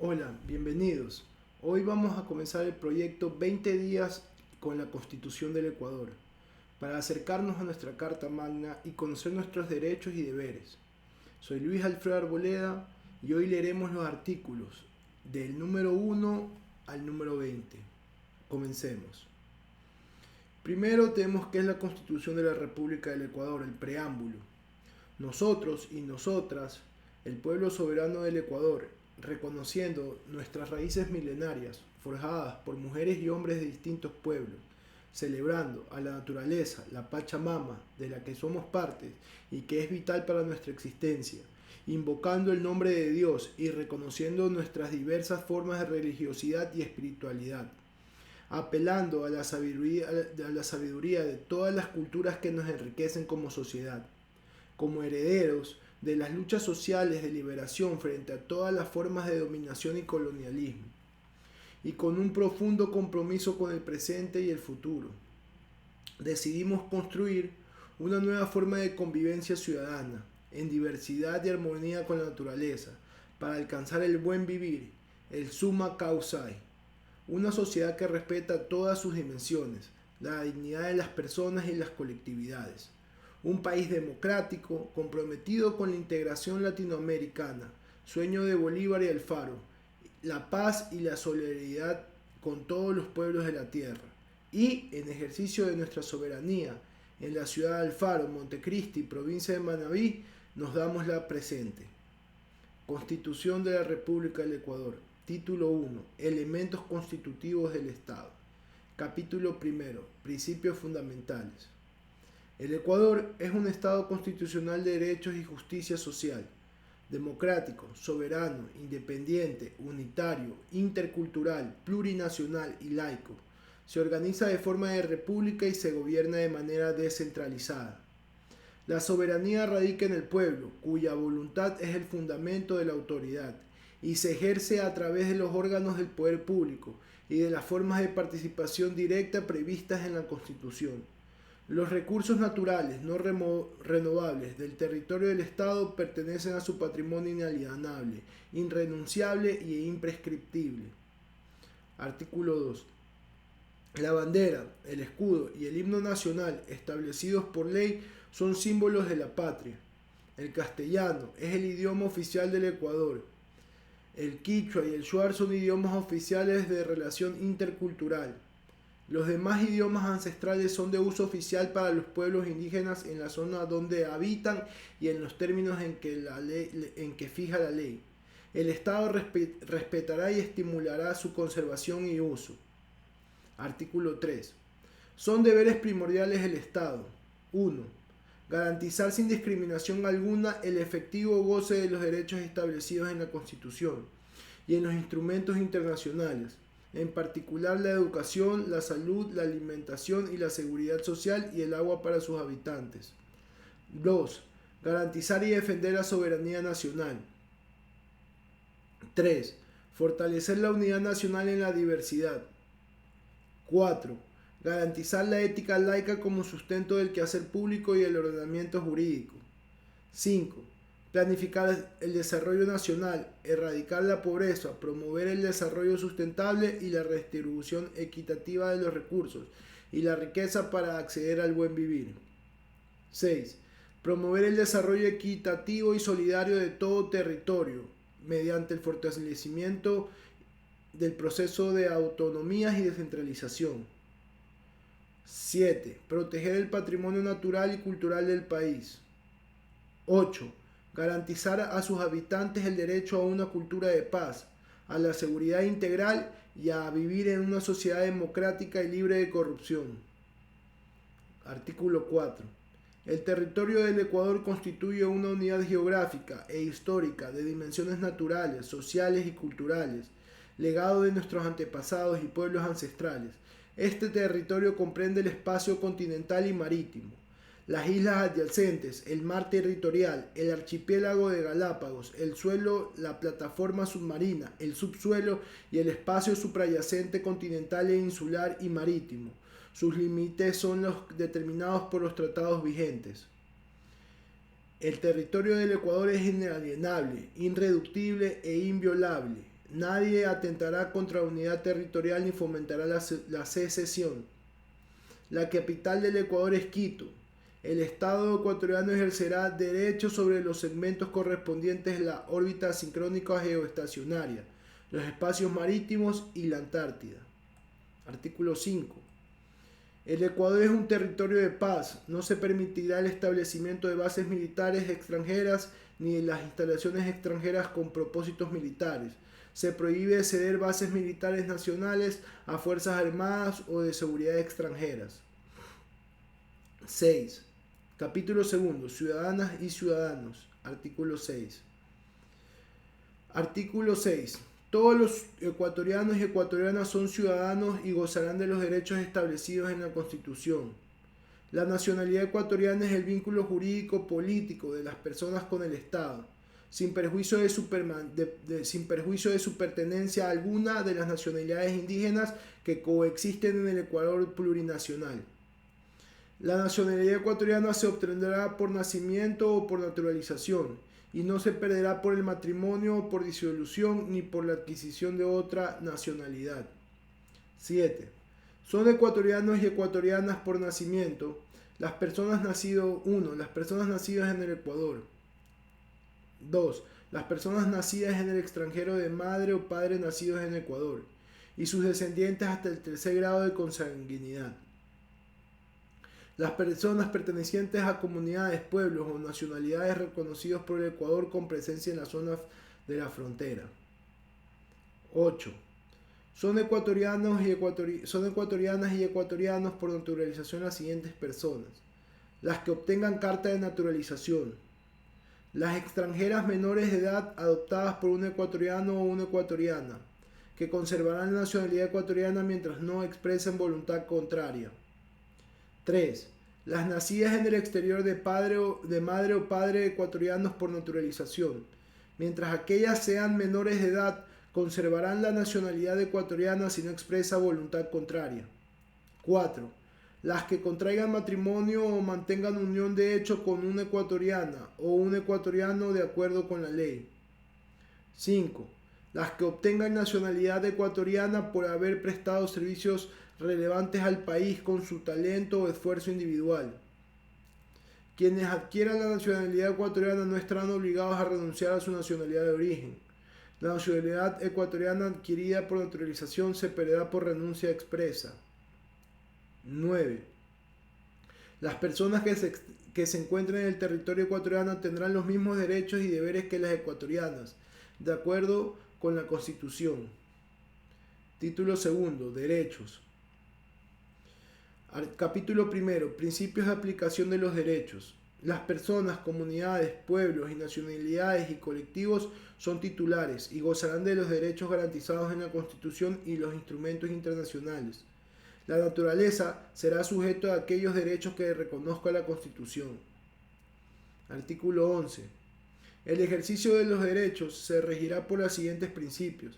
Hola, bienvenidos. Hoy vamos a comenzar el proyecto 20 días con la Constitución del Ecuador, para acercarnos a nuestra Carta Magna y conocer nuestros derechos y deberes. Soy Luis Alfredo Arboleda y hoy leeremos los artículos del número 1 al número 20. Comencemos. Primero tenemos qué es la Constitución de la República del Ecuador, el preámbulo. Nosotros y nosotras, el pueblo soberano del Ecuador, reconociendo nuestras raíces milenarias, forjadas por mujeres y hombres de distintos pueblos, celebrando a la naturaleza, la Pachamama, de la que somos parte y que es vital para nuestra existencia, invocando el nombre de Dios y reconociendo nuestras diversas formas de religiosidad y espiritualidad, apelando a la sabiduría de todas las culturas que nos enriquecen como sociedad, como herederos de las luchas sociales de liberación frente a todas las formas de dominación y colonialismo, y con un profundo compromiso con el presente y el futuro. Decidimos construir una nueva forma de convivencia ciudadana, en diversidad y armonía con la naturaleza, para alcanzar el buen vivir, el summa causai, una sociedad que respeta todas sus dimensiones, la dignidad de las personas y las colectividades. Un país democrático, comprometido con la integración latinoamericana, sueño de Bolívar y Alfaro, la paz y la solidaridad con todos los pueblos de la tierra. Y, en ejercicio de nuestra soberanía, en la ciudad de Alfaro, Montecristi, provincia de Manabí, nos damos la presente. Constitución de la República del Ecuador. Título 1. Elementos constitutivos del Estado. Capítulo 1. Principios fundamentales. El Ecuador es un Estado constitucional de derechos y justicia social, democrático, soberano, independiente, unitario, intercultural, plurinacional y laico. Se organiza de forma de república y se gobierna de manera descentralizada. La soberanía radica en el pueblo, cuya voluntad es el fundamento de la autoridad, y se ejerce a través de los órganos del poder público y de las formas de participación directa previstas en la Constitución. Los recursos naturales no renovables del territorio del Estado pertenecen a su patrimonio inalienable, irrenunciable e imprescriptible. Artículo 2. La bandera, el escudo y el himno nacional establecidos por ley son símbolos de la patria. El castellano es el idioma oficial del Ecuador. El quichua y el shuar son idiomas oficiales de relación intercultural. Los demás idiomas ancestrales son de uso oficial para los pueblos indígenas en la zona donde habitan y en los términos en que fija la ley. El Estado respetará y estimulará su conservación y uso. Artículo 3. Son deberes primordiales del Estado. 1. Garantizar sin discriminación alguna el efectivo goce de los derechos establecidos en la Constitución y en los instrumentos internacionales, en particular la educación, la salud, la alimentación y la seguridad social y el agua para sus habitantes. 2. Garantizar y defender la soberanía nacional. 3. Fortalecer la unidad nacional en la diversidad. 4. Garantizar la ética laica como sustento del quehacer público y el ordenamiento jurídico. 5. Planificar el desarrollo nacional, erradicar la pobreza, promover el desarrollo sustentable y la redistribución equitativa de los recursos y la riqueza para acceder al buen vivir. 6. Promover el desarrollo equitativo y solidario de todo territorio mediante el fortalecimiento del proceso de autonomías y descentralización. 7. Proteger el patrimonio natural y cultural del país. 8. Garantizar a sus habitantes el derecho a una cultura de paz, a la seguridad integral y a vivir en una sociedad democrática y libre de corrupción. Artículo 4. El territorio del Ecuador constituye una unidad geográfica e histórica de dimensiones naturales, sociales y culturales, legado de nuestros antepasados y pueblos ancestrales. Este territorio comprende el espacio continental y marítimo, las islas adyacentes, el mar territorial, el archipiélago de Galápagos, el suelo, la plataforma submarina, el subsuelo y el espacio suprayacente continental e insular y marítimo. Sus límites son los determinados por los tratados vigentes. El territorio del Ecuador es inalienable, irreductible e inviolable. Nadie atentará contra la unidad territorial ni fomentará la secesión. La capital del Ecuador es Quito. El Estado ecuatoriano ejercerá derechos sobre los segmentos correspondientes a la órbita sincrónica geoestacionaria, los espacios marítimos y la Antártida. Artículo 5. El Ecuador es un territorio de paz. No se permitirá el establecimiento de bases militares extranjeras ni de las instalaciones extranjeras con propósitos militares. Se prohíbe ceder bases militares nacionales a fuerzas armadas o de seguridad extranjeras. 6. Capítulo 2. Ciudadanas y ciudadanos. Artículo 6. Artículo 6. Todos los ecuatorianos y ecuatorianas son ciudadanos y gozarán de los derechos establecidos en la Constitución. La nacionalidad ecuatoriana es el vínculo jurídico político de las personas con el Estado, sin perjuicio de su pertenencia a alguna de las nacionalidades indígenas que coexisten en el Ecuador plurinacional. La nacionalidad ecuatoriana se obtendrá por nacimiento o por naturalización, y no se perderá por el matrimonio o por disolución ni por la adquisición de otra nacionalidad. 7. Son ecuatorianos y ecuatorianas por nacimiento las personas nacidas en el Ecuador. 2. Las personas nacidas en el extranjero de madre o padre nacidos en Ecuador y sus descendientes hasta el tercer grado de consanguinidad. Las personas pertenecientes a comunidades, pueblos o nacionalidades reconocidos por el Ecuador con presencia en las zonas de la frontera. 8. Son ecuatorianas y ecuatorianos por naturalización las siguientes personas: las que obtengan carta de naturalización, las extranjeras menores de edad adoptadas por un ecuatoriano o una ecuatoriana, que conservarán la nacionalidad ecuatoriana mientras no expresen voluntad contraria. 3. Las nacidas en el exterior de madre o padre ecuatorianos por naturalización, mientras aquellas sean menores de edad, conservarán la nacionalidad ecuatoriana si no expresa voluntad contraria. 4. Las que contraigan matrimonio o mantengan unión de hecho con una ecuatoriana o un ecuatoriano de acuerdo con la ley. 5. Las que obtengan nacionalidad ecuatoriana por haber prestado servicios relevantes al país con su talento o esfuerzo individual. Quienes adquieran la nacionalidad ecuatoriana no estarán obligados a renunciar a su nacionalidad de origen. La nacionalidad ecuatoriana adquirida por naturalización se perderá por renuncia expresa. 9. Las personas que se encuentren en el territorio ecuatoriano tendrán los mismos derechos y deberes que las ecuatorianas, de acuerdo con la Constitución. Título 2. Derechos. Capítulo 1. Principios de aplicación de los derechos. Las personas, comunidades, pueblos y nacionalidades y colectivos son titulares y gozarán de los derechos garantizados en la Constitución y los instrumentos internacionales. La naturaleza será sujeto a aquellos derechos que reconozca la Constitución. Artículo 11. El ejercicio de los derechos se regirá por los siguientes principios.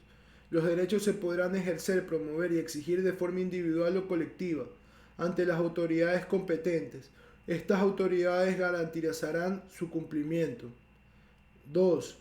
Los derechos se podrán ejercer, promover y exigir de forma individual o colectiva ante las autoridades competentes. Estas autoridades garantizarán su cumplimiento. 2.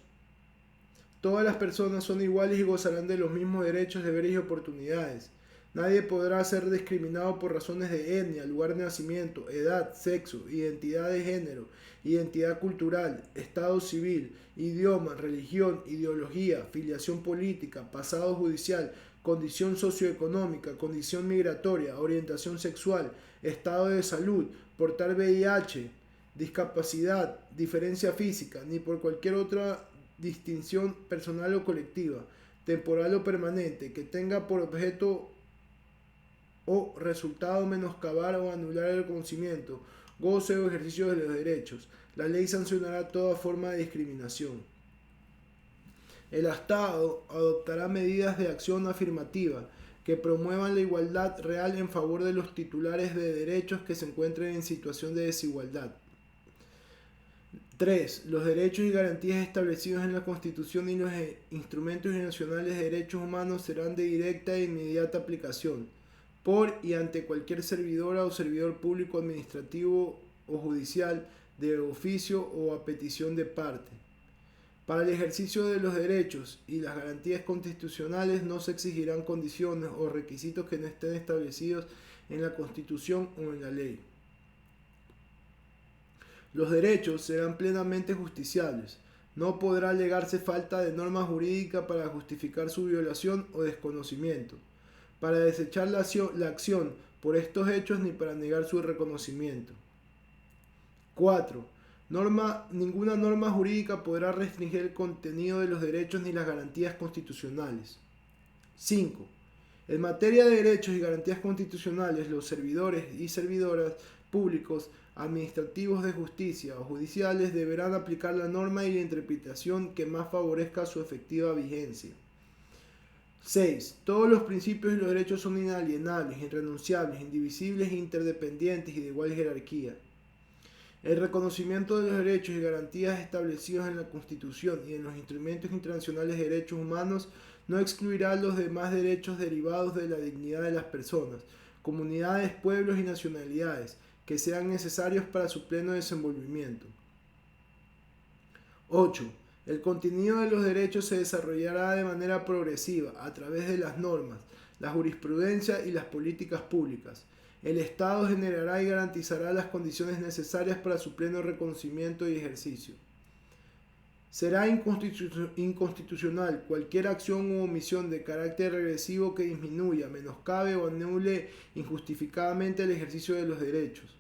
Todas las personas son iguales y gozarán de los mismos derechos, deberes y oportunidades. Nadie podrá ser discriminado por razones de etnia, lugar de nacimiento, edad, sexo, identidad de género, identidad cultural, estado civil, idioma, religión, ideología, filiación política, pasado judicial, condición socioeconómica, condición migratoria, orientación sexual, estado de salud, portar VIH, discapacidad, diferencia física, ni por cualquier otra distinción personal o colectiva, temporal o permanente, que tenga por objeto o resultado menoscabar o anular el conocimiento, goce o ejercicio de los derechos. La ley sancionará toda forma de discriminación. El Estado adoptará medidas de acción afirmativa que promuevan la igualdad real en favor de los titulares de derechos que se encuentren en situación de desigualdad. 3. Los derechos y garantías establecidos en la Constitución y los instrumentos internacionales de derechos humanos serán de directa e inmediata aplicación por y ante cualquier servidora o servidor público, administrativo o judicial, de oficio o a petición de parte. Para el ejercicio de los derechos y las garantías constitucionales no se exigirán condiciones o requisitos que no estén establecidos en la Constitución o en la ley. Los derechos serán plenamente justiciables. No podrá alegarse falta de norma jurídica para justificar su violación o desconocimiento, para desechar la acción por estos hechos ni para negar su reconocimiento. 4. Ninguna norma jurídica podrá restringir el contenido de los derechos ni las garantías constitucionales. 5. En materia de derechos y garantías constitucionales, los servidores y servidoras públicos, administrativos de justicia o judiciales deberán aplicar la norma y la interpretación que más favorezca su efectiva vigencia. 6. Todos los principios y los derechos son inalienables, irrenunciables, indivisibles, interdependientes y de igual jerarquía. El reconocimiento de los derechos y garantías establecidos en la Constitución y en los instrumentos internacionales de derechos humanos no excluirá los demás derechos derivados de la dignidad de las personas, comunidades, pueblos y nacionalidades que sean necesarios para su pleno desenvolvimiento. 8. El contenido de los derechos se desarrollará de manera progresiva a través de las normas, la jurisprudencia y las políticas públicas. El Estado generará y garantizará las condiciones necesarias para su pleno reconocimiento y ejercicio. Será inconstitucional cualquier acción u omisión de carácter regresivo que disminuya, menoscabe o anule injustificadamente el ejercicio de los derechos.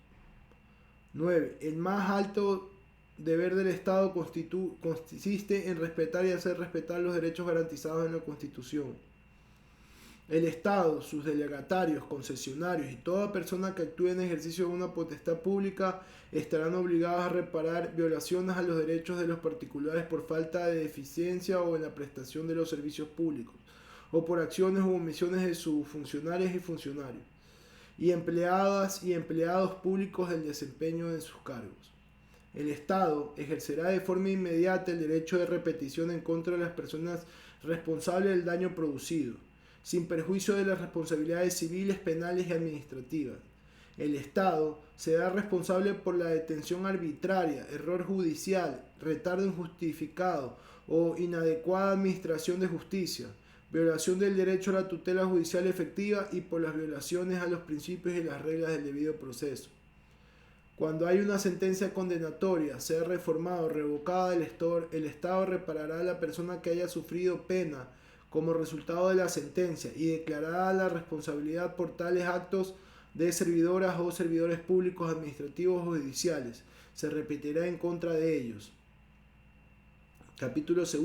9. El más alto deber del Estado consiste en respetar y hacer respetar los derechos garantizados en la Constitución. El Estado, sus delegatarios, concesionarios y toda persona que actúe en ejercicio de una potestad pública estarán obligados a reparar violaciones a los derechos de los particulares por falta de eficiencia o en la prestación de los servicios públicos, o por acciones u omisiones de sus funcionarias y funcionarios, y empleadas y empleados públicos del desempeño de sus cargos. El Estado ejercerá de forma inmediata el derecho de repetición en contra de las personas responsables del daño producido, sin perjuicio de las responsabilidades civiles, penales y administrativas. El Estado será responsable por la detención arbitraria, error judicial, retardo injustificado o inadecuada administración de justicia, violación del derecho a la tutela judicial efectiva y por las violaciones a los principios y las reglas del debido proceso. Cuando hay una sentencia condenatoria, sea reformada o revocada, el Estado reparará a la persona que haya sufrido pena como resultado de la sentencia y declarará la responsabilidad por tales actos de servidoras o servidores públicos, administrativos o judiciales. Se repetirá en contra de ellos. Capítulo 2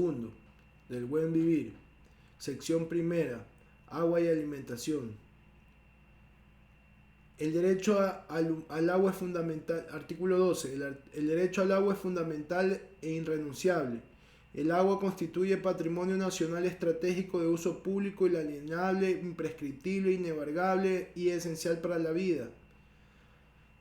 del Buen Vivir. Sección 1. Agua y alimentación. El derecho al agua es fundamental. Artículo 12. El derecho al agua es fundamental e irrenunciable. El agua constituye patrimonio nacional estratégico de uso público, inalienable, imprescriptible, inembargable y esencial para la vida.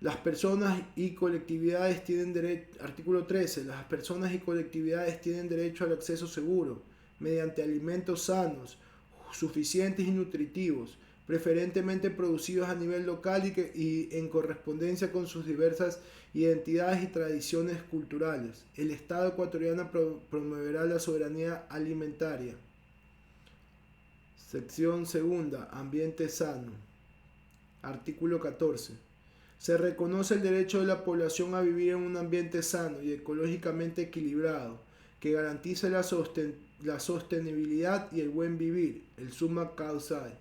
Las personas y colectividades tienen derecho. Artículo 13. Las personas y colectividades tienen derecho al acceso seguro, mediante alimentos sanos, suficientes y nutritivos, preferentemente producidos a nivel local y en correspondencia con sus diversas identidades y tradiciones culturales. El Estado ecuatoriano promoverá la soberanía alimentaria. Sección 2. Ambiente sano. Artículo 14. Se reconoce el derecho de la población a vivir en un ambiente sano y ecológicamente equilibrado, que garantice la sostenibilidad y el buen vivir, el summa causae.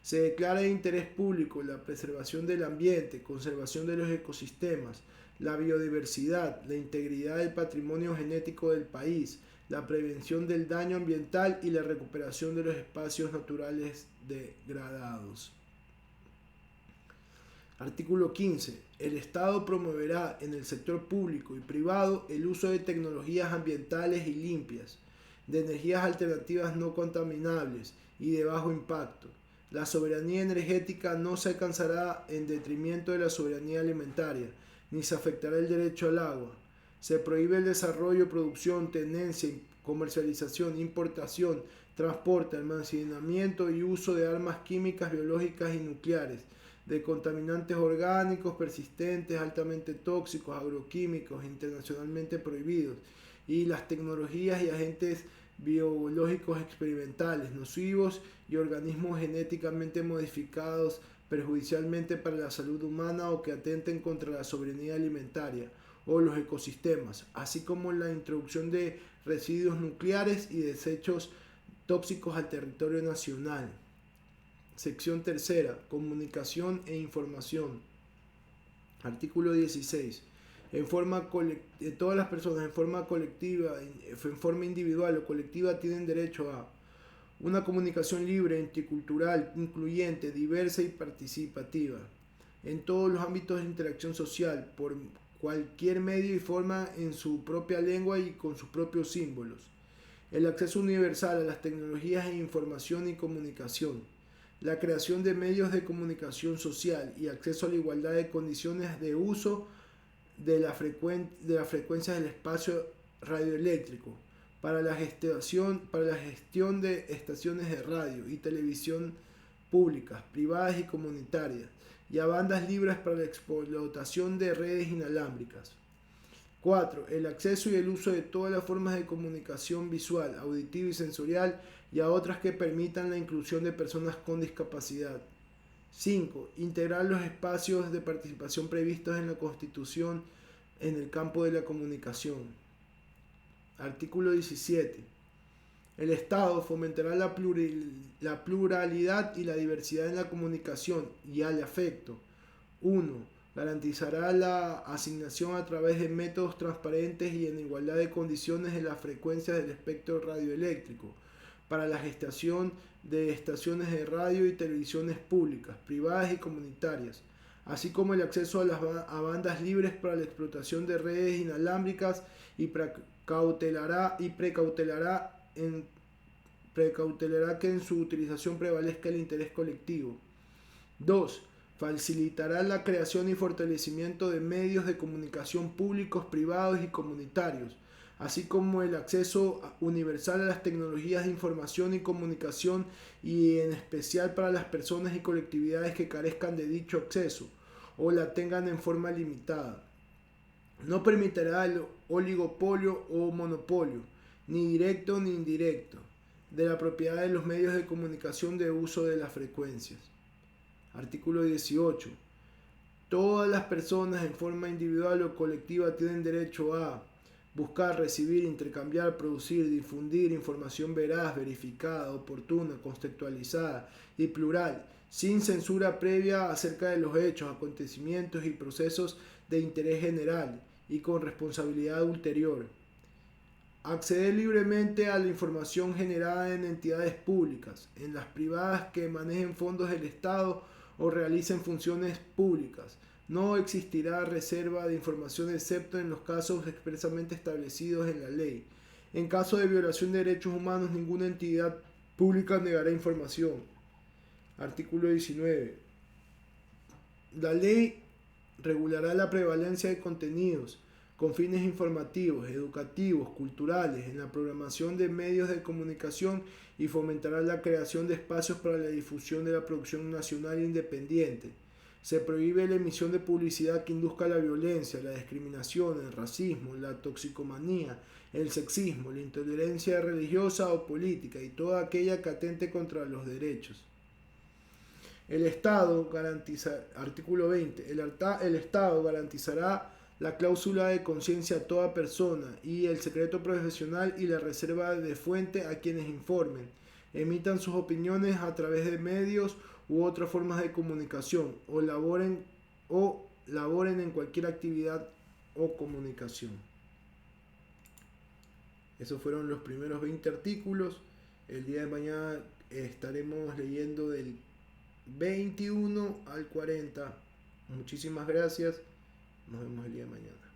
Se declara de interés público la preservación del ambiente, conservación de los ecosistemas, la biodiversidad, la integridad del patrimonio genético del país, la prevención del daño ambiental y la recuperación de los espacios naturales degradados. Artículo 15. El Estado promoverá en el sector público y privado el uso de tecnologías ambientales y limpias, de energías alternativas no contaminables y de bajo impacto. La soberanía energética no se alcanzará en detrimento de la soberanía alimentaria, ni se afectará el derecho al agua. Se prohíbe el desarrollo, producción, tenencia, comercialización, importación, transporte, almacenamiento y uso de armas químicas, biológicas y nucleares, de contaminantes orgánicos persistentes, altamente tóxicos, agroquímicos, internacionalmente prohibidos, y las tecnologías y agentes biológicos experimentales nocivos y organismos genéticamente modificados perjudicialmente para la salud humana o que atenten contra la soberanía alimentaria o los ecosistemas, así como la introducción de residuos nucleares y desechos tóxicos al territorio nacional. Sección tercera, comunicación e información. Artículo 16. Todas las personas en forma colectiva, en forma individual o colectiva tienen derecho a una comunicación libre, intercultural, incluyente, diversa y participativa en todos los ámbitos de interacción social, por cualquier medio y forma en su propia lengua y con sus propios símbolos. El acceso universal a las tecnologías de información y comunicación. La creación de medios de comunicación social y acceso a la igualdad de condiciones de uso de las frecuencias del espacio radioeléctrico para la gestión de estaciones de radio y televisión públicas, privadas y comunitarias, y a bandas libres para la explotación de redes inalámbricas. 4. El acceso y el uso de todas las formas de comunicación visual, auditiva y sensorial y a otras que permitan la inclusión de personas con discapacidad. 5. Integrar los espacios de participación previstos en la Constitución en el campo de la comunicación. Artículo 17. El Estado fomentará la pluralidad y la diversidad en la comunicación y al afecto. 1. Garantizará la asignación a través de métodos transparentes y en igualdad de condiciones de las frecuencias del espectro radioeléctrico para la gestación de estaciones de radio y televisiones públicas, privadas y comunitarias, así como el acceso a bandas libres para la explotación de redes inalámbricas y precautelará que en su utilización prevalezca el interés colectivo. 2. Facilitará la creación y fortalecimiento de medios de comunicación públicos, privados y comunitarios, así como el acceso universal a las tecnologías de información y comunicación y en especial para las personas y colectividades que carezcan de dicho acceso o la tengan en forma limitada. No permitirá el oligopolio o monopolio, ni directo ni indirecto, de la propiedad de los medios de comunicación de uso de las frecuencias. Artículo 18. Todas las personas en forma individual o colectiva tienen derecho a buscar, recibir, intercambiar, producir, difundir información veraz, verificada, oportuna, contextualizada y plural, sin censura previa acerca de los hechos, acontecimientos y procesos de interés general y con responsabilidad ulterior. Acceder libremente a la información generada en entidades públicas, en las privadas que manejen fondos del Estado o realicen funciones públicas. No existirá reserva de información excepto en los casos expresamente establecidos en la ley. En caso de violación de derechos humanos, ninguna entidad pública negará información. Artículo 19. La ley regulará la prevalencia de contenidos con fines informativos, educativos, culturales en la programación de medios de comunicación y fomentará la creación de espacios para la difusión de la producción nacional independiente. Se prohíbe la emisión de publicidad que induzca la violencia, la discriminación, el racismo, la toxicomanía, el sexismo, la intolerancia religiosa o política y toda aquella que atente contra los derechos. El Estado garantiza, artículo 20, el Estado garantizará la cláusula de conciencia a toda persona y el secreto profesional y la reserva de fuente a quienes informen, emitan sus opiniones a través de medios u otras formas de comunicación o laboren en cualquier actividad o comunicación. Esos fueron los primeros 20 artículos. El día de mañana estaremos leyendo del 21 al 40. Muchísimas gracias. Nos vemos el día de mañana.